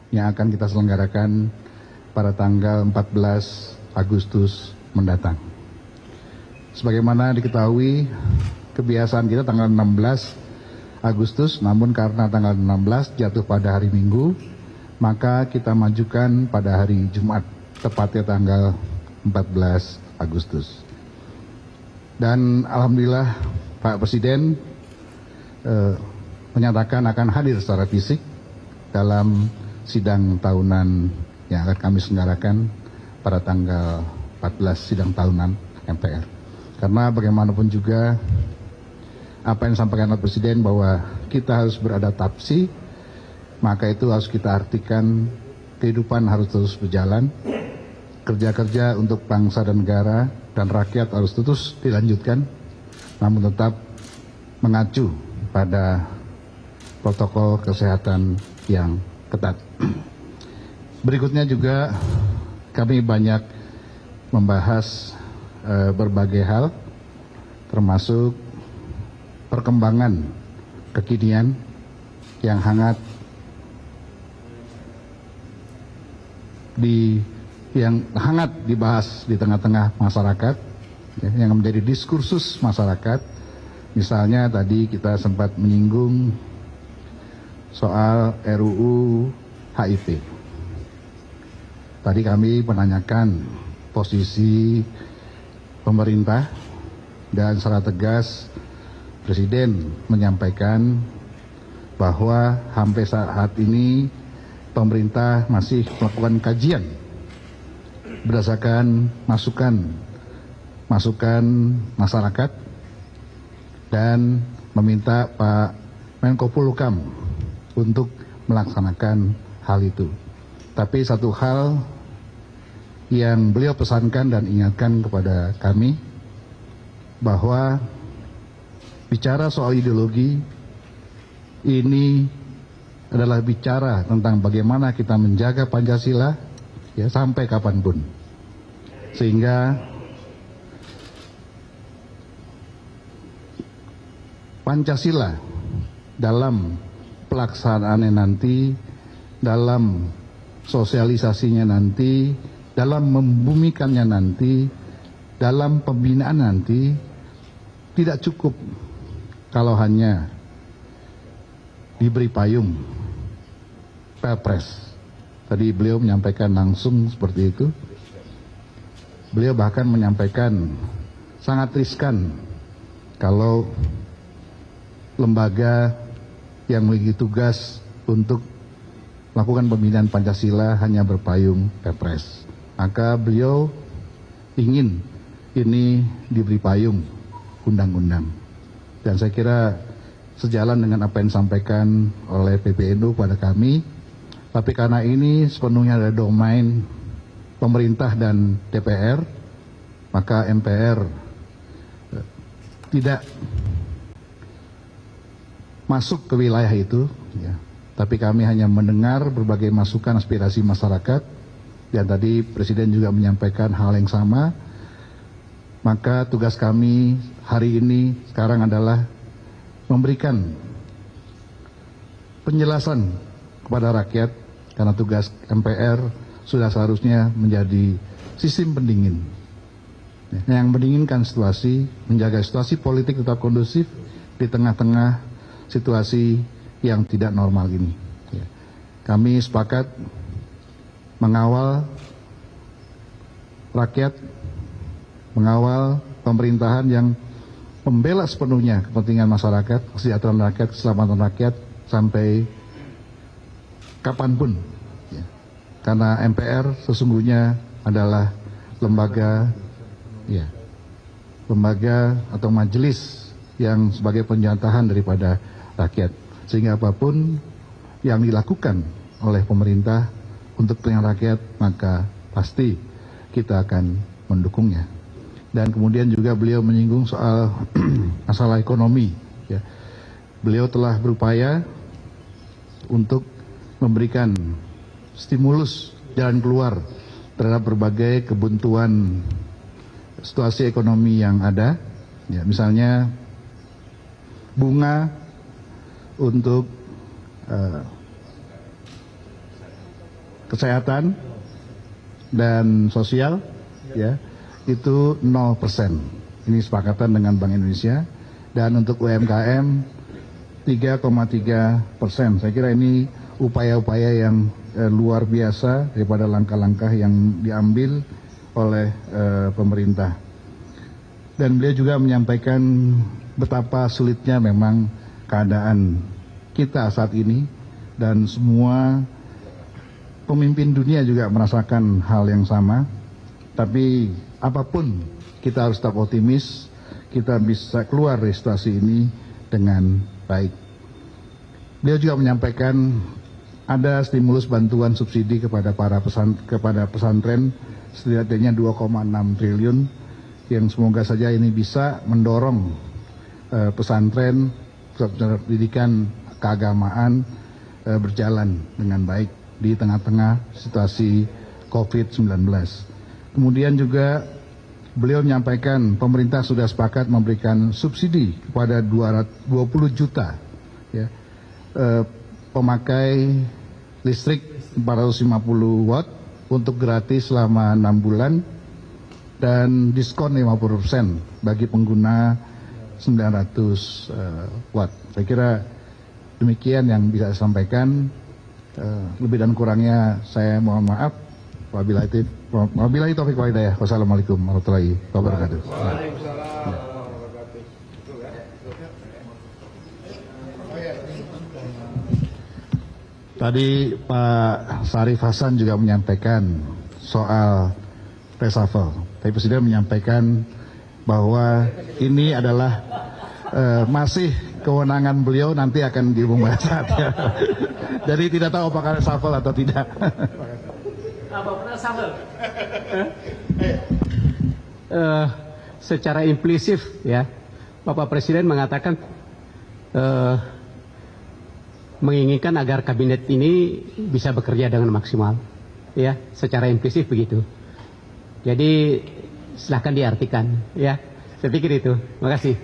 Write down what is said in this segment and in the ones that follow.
yang akan kita selenggarakan pada tanggal 14 Agustus mendatang. Sebagaimana diketahui, kebiasaan kita tanggal 16 Agustus, namun karena tanggal 16 jatuh pada hari Minggu, maka kita majukan pada hari Jumat, tepatnya tanggal 14 Agustus. Dan Alhamdulillah Pak Presiden menyatakan akan hadir secara fisik dalam sidang tahunan yang akan kami selenggarakan pada tanggal 14 sidang tahunan MPR. Karena bagaimanapun juga apa yang disampaikan oleh Presiden bahwa kita harus beradaptasi, maka itu harus kita artikan kehidupan harus terus berjalan, kerja-kerja untuk bangsa dan negara dan rakyat harus terus dilanjutkan, namun tetap mengacu pada protokol kesehatan yang ketat. Berikutnya juga kami banyak membahas berbagai hal, termasuk perkembangan kekinian yang hangat dibahas di tengah-tengah masyarakat, yang menjadi diskursus masyarakat. Misalnya tadi kita sempat menyinggung soal RUU HIP. Tadi kami menanyakan posisi pemerintah dan secara tegas Presiden menyampaikan bahwa sampai saat ini pemerintah masih melakukan kajian berdasarkan masukan masyarakat dan meminta Pak Menko Polhukam untuk melaksanakan hal itu. Tapi satu hal yang beliau pesankan dan ingatkan kepada kami, bahwa bicara soal ideologi ini adalah bicara tentang bagaimana kita menjaga Pancasila ya sampai kapanpun, sehingga Pancasila dalam pelaksanaannya nanti, dalam sosialisasinya nanti, dalam membumikannya nanti, dalam pembinaan nanti, tidak cukup kalau hanya diberi payung Perpres. Tadi beliau menyampaikan langsung seperti itu. Beliau bahkan menyampaikan sangat riskan kalau lembaga yang memiliki tugas untuk melakukan pembinaan Pancasila hanya berpayung Perpres. Maka beliau ingin ini diberi payung undang-undang. Dan saya kira sejalan dengan apa yang disampaikan oleh PBNU pada kami, tapi karena ini sepenuhnya adalah domain pemerintah dan DPR, maka MPR tidak masuk ke wilayah itu, ya. Tapi kami hanya mendengar berbagai masukan aspirasi masyarakat, dan tadi Presiden juga menyampaikan hal yang sama. Maka tugas kami hari ini sekarang adalah memberikan penjelasan kepada rakyat, karena tugas MPR sudah seharusnya menjadi sistem pendingin, yang mendinginkan situasi, menjaga situasi politik tetap kondusif di tengah-tengah situasi yang tidak normal ini. Kami sepakat mengawal rakyat, mengawal pemerintahan yang membela sepenuhnya kepentingan masyarakat, kesejahteraan rakyat, keselamatan rakyat sampai kapanpun. Karena MPR sesungguhnya adalah lembaga atau majelis yang sebagai penjatahan daripada rakyat, sehingga apapun yang dilakukan oleh pemerintah untuk kepentingan rakyat, maka pasti kita akan mendukungnya. Dan kemudian juga beliau menyinggung soal masalah ekonomi, ya. Beliau telah berupaya untuk memberikan stimulus jalan keluar terhadap berbagai kebuntuan situasi ekonomi yang ada, ya, misalnya bunga untuk kesehatan dan sosial, ya, itu 0%. Ini sepakatan dengan Bank Indonesia. Dan untuk UMKM 3,3%. Saya kira ini upaya-upaya yang luar biasa daripada langkah-langkah yang diambil oleh pemerintah. Dan beliau juga menyampaikan betapa sulitnya memang keadaan kita saat ini, dan semua pemimpin dunia juga merasakan hal yang sama. Tapi apapun, kita harus tetap optimis, kita bisa keluar dari situasi ini dengan baik. Beliau juga menyampaikan ada stimulus bantuan subsidi kepada pesantren setidaknya 2,6 triliun yang semoga saja ini bisa mendorong pesantren pendidikan keagamaan berjalan dengan baik di tengah-tengah situasi COVID-19. Kemudian juga beliau menyampaikan pemerintah sudah sepakat memberikan subsidi kepada 20 juta ya, pemakai listrik 450 watt untuk gratis selama 6 bulan dan diskon 50% bagi pengguna 900 watt. Saya kira demikian yang bisa saya sampaikan. Lebih dan kurangnya saya mohon maaf. Wabillahi taufiq wal hidayah. Wassalamualaikum warahmatullahi wabarakatuh. Tadi Pak Syarif Hasan juga menyampaikan soal reshuffle. Tapi Presiden menyampaikan bahwa ini adalah masih kewenangan beliau, nanti akan diumumkan saatnya. Jadi tidak tahu apakah reshuffle atau tidak. Secara implisit ya, Bapak Presiden mengatakan menginginkan agar kabinet ini bisa bekerja dengan maksimal, ya, secara implisit begitu. Jadi silahkan diartikan, ya. Saya pikir itu. Terima kasih.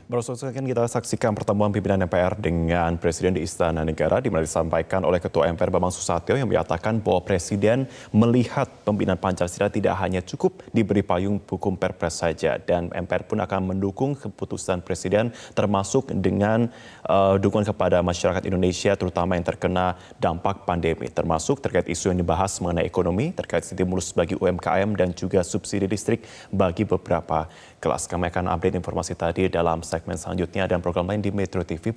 Baru saja kita saksikan pertemuan pimpinan MPR dengan Presiden di Istana Negara, di mana disampaikan oleh Ketua MPR Bambang Susatyo yang menyatakan bahwa Presiden melihat pembinaan Pancasila tidak hanya cukup diberi payung hukum Perpres saja, dan MPR pun akan mendukung keputusan Presiden termasuk dengan dukungan kepada masyarakat Indonesia terutama yang terkena dampak pandemi, termasuk terkait isu yang dibahas mengenai ekonomi, terkait stimulus bagi UMKM dan juga subsidi listrik bagi beberapa kelas. Kami akan update informasi tadi dalam segmen selanjutnya dan program lain di Metro TV.